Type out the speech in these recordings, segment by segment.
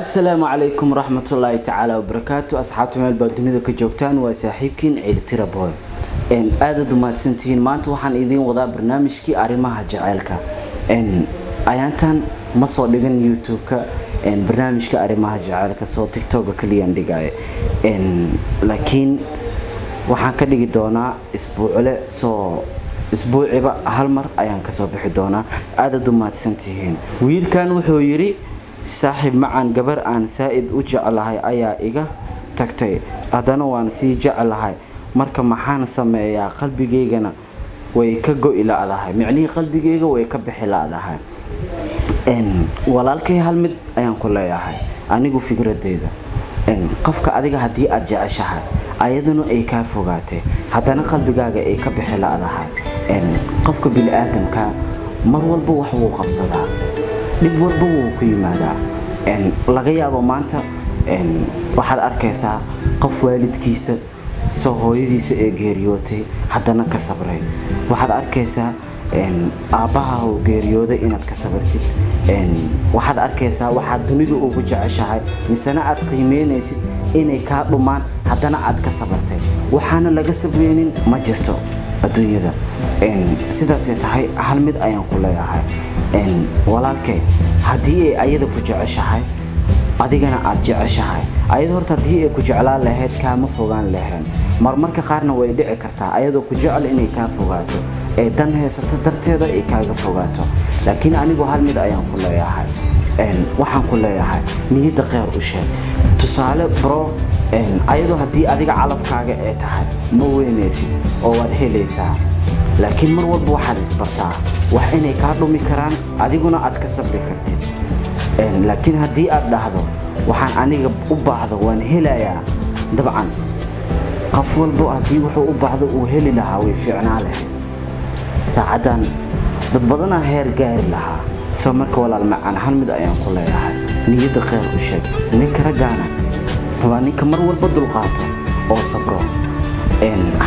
السلام عليكم ورحمة الله تعالى وبركاته. أصحاب تمام البادمية كجوكتان وساحبكين عيل ترابوي إن أدد ما تسنتين ما أنتوا حن إذين وضع برنامج كي أريمها جعلك إن أيانتان مصور لجن يوتيوب إن برنامج كي أريمها جعلك صوت تيك توك كليان دقاي إن لكن وحن كدي دونا أسبوع له أسبوع عبا هالمر أيان كسب حدونا أدد ما تسنتين ويل كان وحويري saaxiib macaan gabar aan saaid u jecelahay ayaa iga tagtay adana waan sii jecelahay marka maxaan sameeyaa qalbigeygana way ka go'i laadahay micnihii qalbigeyga way ka bixi laadahay walaalkay hal mid ayaan ku leeyahay anigu fikradeyda qofka adiga hadii aad jeceshahay ayaduna ay ka fogaatay hadana qalbigaaga ay ka bixi laadahay qofka bil aadamka mar walba wax uu qabsadaa dib walba wuu ku yimaadaa laga yaabo maanta waxaad arkaysaa qof waalidkiisa soo hooyadiisa ee geeriyootay hadana ka sabray waxaad arkaysaa aabaha oo geeriyooday inaad ka sabartid waxaad arkaysaa waxaad dunida ugu jeceshahay misana aad qiimeynaysid inay ka dhumaan hadana aad ka sabartay waxaana laga sabreenin ma jirto adduunyada sidaas ay tahay hal mid ayaan ku leeyahay walaalkay hadii ay ayada ku jeceshahay adigana aad jeceshahay ayada horta hadii ay ku jeclaan lahayd kaama fogaan lahayn marmarka qaarna way dhici kartaa ayadoo ku jecel inay ka fogaato ee dan heesata darteeda ay kaaga fogaato laakiin anigu hal mid ayaan ku leeyahay waxaan ku leeyahay niyada qeyr u sheeg tusaale bro ayadoo hadii adiga calafkaaga ay tahay ma weynaysid oo waad helaysaa laakiin mar walba waxaad isbartaa wax inay ka dhumi karaan adiguna aad ka sabri kartid laakiin hadii aad dhahdo waxaan aniga u baahdo waan helayaa dabcan qof walba hadii wuxuu u baahdo uu heli lahaa way fiicnaa lahayd saacadan dad badan heer gaari lahaa soo marka walaal macaan hal mid ayaan ku leeyahay niyada qeyr u sheeg ninka ragaana waa ninka mar walba dulqaato oo sabro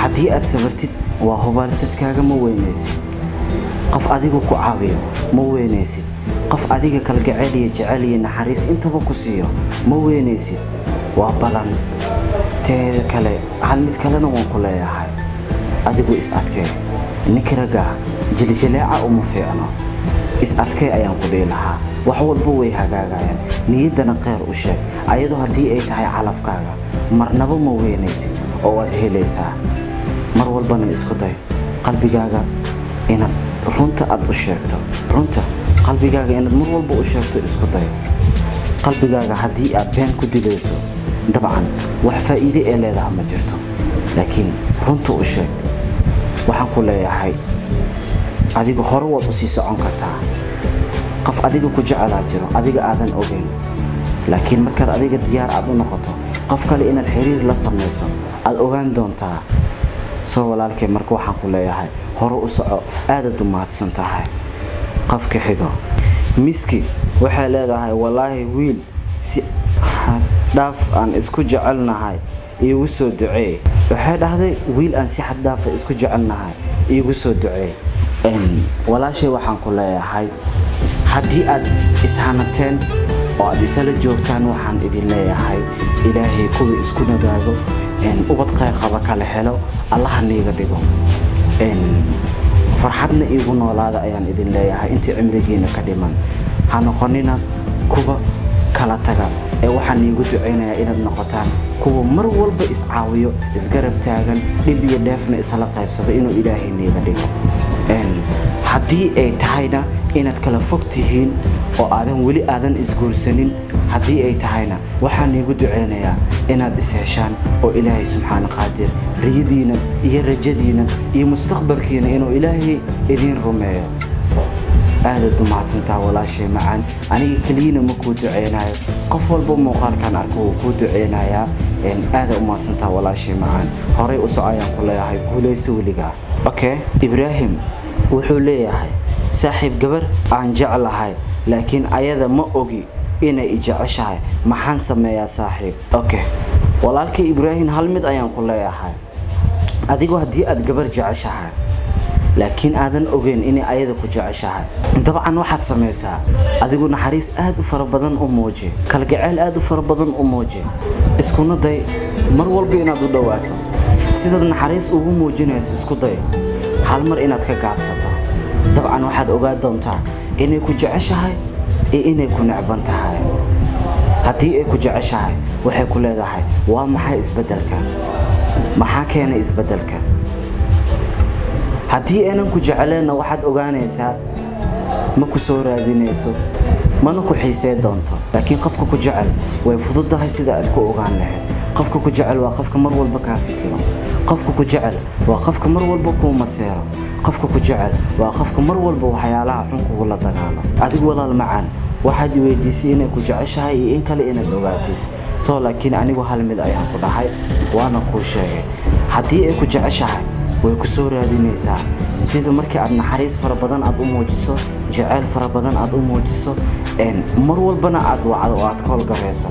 hadii aad sabartid waa hubaalsadkaaga ma weynaysid qof adiga ku caawiyo ma weynaysid qof adiga kala jecel iyo naxariis intaba ku siiyo ma weynaysid waa balan teeda kale hal mid kalena waan ku leeyahay adigu is adkee ninka raga jiljileeca uma fiicno is adkee ayaan ku dheelahaa wax walba way hagaagayaan niyadana qeyr u sheeg ayadoo hadii ay tahay calafkaaga marnaba ma weynaysid oo aad helaysaa mar walbana isku day qalbigaaga inaad runta aad u sheegto runta qalbigaaga inaad mar walba u sheegto isku day qalbigaaga hadii aad been ku dilayso dabcan wax faa'iido ee leedahay ma jirto laakiin runta u sheeg waxaan ku leeyahay adiga hore waad u sii socon kartaa qof adiga ku jecel jiro adiga aadan ogeyn laakiin markaad adiga diyaar aad u noqoto qof kale inaad xiriir la sameeyso aad ogaan doontaa soo walaalkay marka waxaan ku leeyahay hore u soco aad u mahadsan tahay qofka xigo miski waxay leedahay walaahi wiil si dhaaf aan isku jecelnahay iigu soo ducee waxay dhahday wiil aan si xad dhaaf isku jecelnahay iigu soo ducee walaashay waxaan ku leeyahay hadii aad ishanateen oo aad isla joogtaan waxaan idin leeyahay ilaahay kuwa isku nagaago ubad qeyr qaba kala helo allah niiga dhigo farxadna iigu noolaada ayaan idin leeyahay intii cimrigiina ka dhiman ha noqonina kuwa kala taga ee waxaan iigu duceynayaa inaad noqotaan kuwa mar walba is caawiyo isgarab taagan dhib iyo dheefna isla qaybsado inuu ilaahay niiga dhigo hadii ay tahayna inaad kala fog tihiin oo aadan isguursanin hadii ay tahayna waxaan iigu duceynayaa inaad is heshaan oo ilaahay subxaana qaadir riyadiina iyo rajadiina iyo mustaqbalkiina inuu ilaahay idin rumeeyo aad u mahadsantaa walaashay macaan aniga kaliina ma ku duceynayo qof walba muuqaalkan arko uu ku duceynayaa aad u mahadsantaa walaashay macaan horay u socayaan ku leeyahay guulayso weligaa okay Ibrahim wuxuu leeyahay saaxiib gabar aan jecelahay laakiin ayada ma ogi inay jeceshahay maxaan sameeyaa saaxiib okay walaalkay Ibrahim hal mid ayaan ku leeyahay adigu hadii aad gabar jeceshahay laakiin aadan ogeyn in ayada ku jeceshahay dabcan waxaad samaysaa adigu naxariis aad u fara badan u muuji kalgacayl aad u fara badan u muuji iskuna day mar walba inaad u dhawaato sidaad naxariis ugu muujinayso isku day hal mar inaad ka gaabsato dabcan waxaad ogaa doontaa inay ku jeceshahay iyo inay ku necban tahay haddii ay ku jeceshahay waxay ku leedahay waa maxay isbedelka maxaa keenay isbedelka haddii aanan ku jeclayna waxaad ogaanaysaa ma ku soo raadinayso mana ku xiisee doonto laakiin qofka ku jecel way fududahay sida aad ku ogaan lahayd qofka ku jecel waa qofka mar walba ka fikiro qofka ku jecel waa qofka mar walba ku maseero qofka ku jecel waa qofka mar walba waxyaalaha xun kugu la dagaalo adigu walaal macaan waxaad weydiisay inay ku jeceshahay iyo in kale inaad ogaatid soo laakiin anigu hal mid ayaan ku dhahay waana kuu sheegay haddii ay ku jeceshahay way ku soo raadinaysaa sida markii aad naxariis fara badan aad u muujiso jacayl fara badan aad u muujiso mar walbana aad wacdo oo aad kool gareyso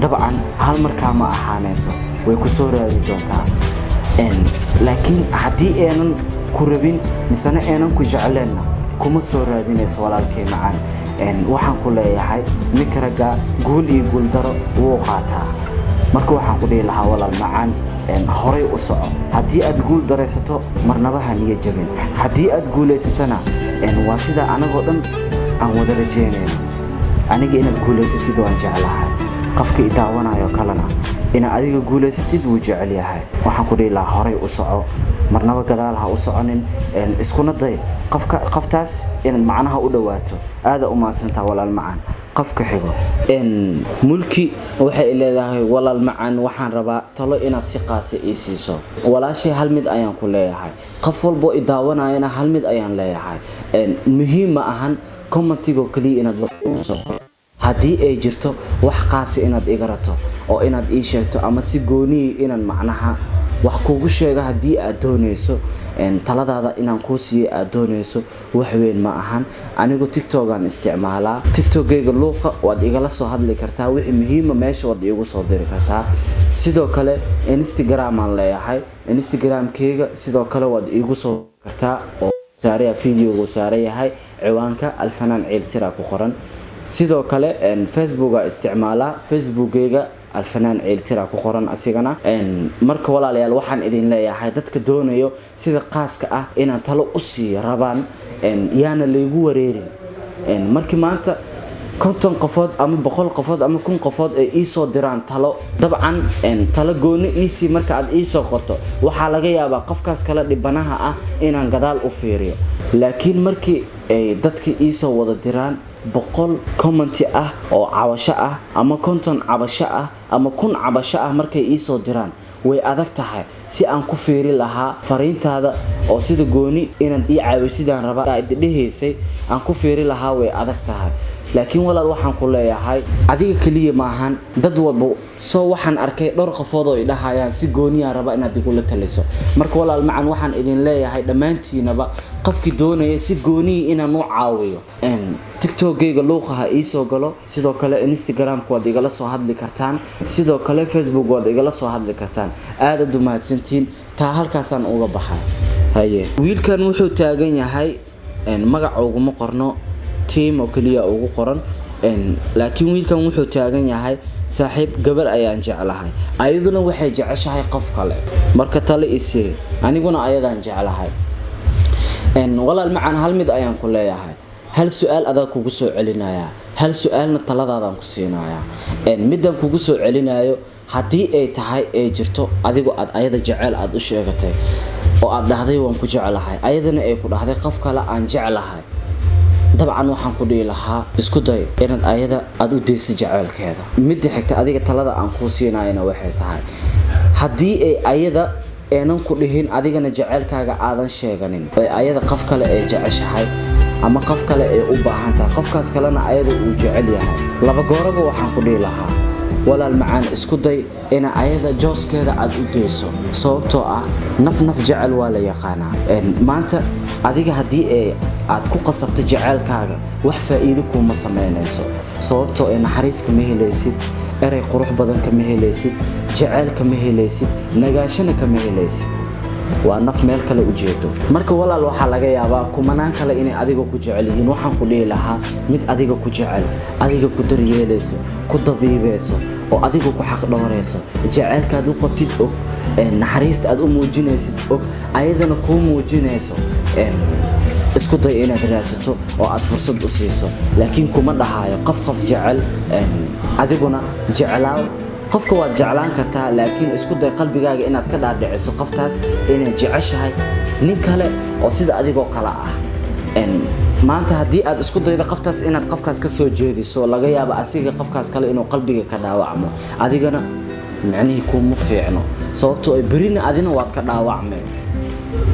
dabcan hal markaa ma ahaanayso way ku soo raadi doontaa laakiin haddii aanan ku rabin misana aanan ku jeclayna kuma soo raadinayso walaalkay macaan waxaan ku leeyahay ninka ragga guul iyo guul daro wuu qaataa marka waxaan ku dhihi lahaa walaal macaan horay u soco haddii aad guul daraysato marnaba ha niyo jabin haddii aad guulaysatana waa sida anagoo dhan aan wada rajeynayno aniga inaad guulaysatid waan jeclahay qofka i daawanayo kalena ina adiga guulaysatid wuu jecel yahay waxaan ku dhihi lahaa horay u soco marnaba gadaal ha u soconin iskuna day qoftaas inaad macnaha u dhawaato aad u maadsantaa walaal macaan qofka xigo mulki waxay leedahay walaal macaan waxaan rabaa talo inaad si qaas ah siiso walaashay hal mid ayaan ku leeyahay qof walbo i daawanayna hal mid ayaan leeyahay muhiim ma ahan commentigo kaliya inaad wax haddii ay jirto wax qaas ah inaad iga rato oo inaad ii sheegto ama si gooni inaan macnaha wax kugu sheega haddii aad doonayso taladaada inaan kuu siiyo aad doonayso wax weyn ma ahan anigu TikTok aan isticmaalaa TikTok-gayga luuqa waad igala soo hadli kartaa wixii muhiim meesha waad iigu soo diri kartaa sidoo kale Instagram aan leeyahay Instagram-kayga sidoo kale waad iigu soo kartaa oo saaraya video saarayahay ciwaanka Alfanaan Ciiltira ku qoran sidoo kale Facebook aan isticmaalaa Facebook-gayga Alfanaan Ciiltira ku qoran asigana marka walaalayaal waxaan idin leeyahay dadka doonayo sida qaaska ah inaan talo u sii rabaan yaana leegu wareerin markii maanta 50 qofood ama 100 qofood ama 1000 qofood ay ii soo diraan talo dabcan talo gooni isi marka aad ii soo qorto waxa laga yaabaa qofkaas kala dhibanaha ah inaan gadaal u fiiriyo laakiin markii ay dadka ii soo wada diraan 100 comment ah oo cabasho ah ama 50 cabasho ah ama 1000 cabasho ah markay ii soo diraan way adag tahay si aan ku fiiri lahaa fariintaada oo sida gooni inaan ii caawisidaan raba ay dhaheysay aan ku fiiri lahaa way adag tahay laakiin walaal waxaan ku leeyahay adiga kaliya ma ahan dad walba soo waxaan arkay dhowr qofood oo idhahayaan si gooni ah raba inaad igu la taliso marka walaal macaan waxaan idin leeyahay dhamaantiinaba qofkii doonaya si gooni inaan u caawiyo TikTok-gayga luuqaha ii soo galo sidoo kale Instagram-ku waad igala soo hadli kartaan sidoo kale Facebook waad igala soo hadli kartaan aad u mahadsantiin taa halkaasaan uga baxay haye wiilkan wuxuu taagan yahay magac ugu qorno team oo kaliya ugu qoran laakiin wiilkan wuxuu taagan yahay saaxiib gabar ayaan jeclahay ayaduna waxay jeceshahay qof kale marka talo isii aniguna ayadaan jeclahay walaal macaan hal mid ayaan ku leeyahay hal su'aal adag kugu soo celinaya hal su'aalna taladaadaan ku siinaya midaan kugu soo celinayo haddii ay tahay ay jirto adigu aad ayada jecel aad u sheegatay oo aad dhahday waan ku jeclahay ayadana ay ku dhahday qof kale aan jeclahay dabcan waxaan ku dhihi lahaa isku day inaad ayada aad u deyso jaceelkeeda mid xigta adiga talada aan ku siinayna waxay tahay haddii ay ayada aanan ku dhihin adigana jaceelkaaga aadan sheeganin oo ayada qof kale ay jeceshahay ama qof kale ay u baahan tahay qofkaas kalena ayada uu jecel yahay laba gooraba waxaan ku dhihi lahaa walaal macaan isku day ina ayada jooskeeda aad u deyso sababtoo ah naf jecel waa la yaqaanaa maanta adiga haddii aad ku qasabto jaceelkaaga wax faa'iido kuma sameynayso sababtoo naxariis kama helaysid eray qurux badan kama helaysid jaceyl kama helaysid nagaashana kama helaysid waa naf meel kale u jeedo marka walaal waxa laga yaabaa kumanaan kale inay adiga ku jecel yihiin waxaan ku dhihi lahaa mid adiga ku jecel adiga ku daryeelayso ku dabiibayso oo adiga ku xaq dhowrayso jaceelka aad u qabtid og naxariista aad u muujinaysid og ayadana ku muujinayso isku day inaad raadsato oo aad fursad u siiso laakiin kuma dhahayo qof jecel adiguna jecelaaw qofka waad jeclaan kartaa laakiin isku day qalbigaaga inaad ka dhaadhiciso qoftaas inay jeceshahay nin kale oo sida adigoo kala ah maanta haddii aad isku daydo qoftaas inaad qofkaas ka soo jeediso laga yaabo asiga qofkaas kale inuu qalbiga ka dhaawacmo adigana macnihi kuma fiicno sababtoo ay berina adina waad ka dhaawacmay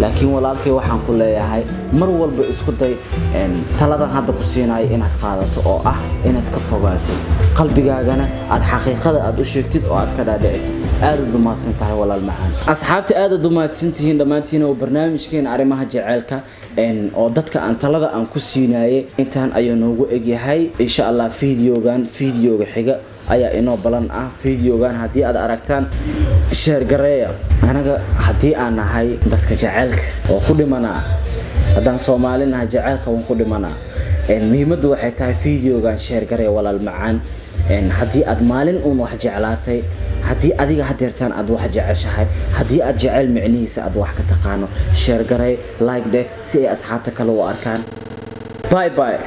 laakiin walaalkay waxaan ku leeyahay mar walba isku day taladan hadda ku siinayo inaad qaadato oo ah inaad ka fogaatid qalbigaagana aad xaqiiqada aad u sheegtid oo aad ka dhaadhicisid aad u dumaadsan tahay walaal macaan asxaabta aad u dumaadsan tihiin dhamaantiin oo barnaamijkeena arrimaha jaceelka oo dadka aan talada aan ku siinaayay intaan ayuu noogu egyahay insha Allah fiidiyoga xiga ayaa inoo balan ah fiidiyogan haddii aad aragtaan share gareeya anaga haddii aan nahay dadka jaceelka oo ku dhimanaa haddaan Soomaalina jaceelka waan ku dhimanaa muhiimaddu waxay tahay fiidiyogan share gareeya walaal macaan haddii aad maalin uun wax jeclaatay haddii adiga hadeertaan aad wax jeceshahay haddii aad jecel micnihiisa aad wax ka taqaano share gareey like de si ay asxaabta kale u arkaan bye bye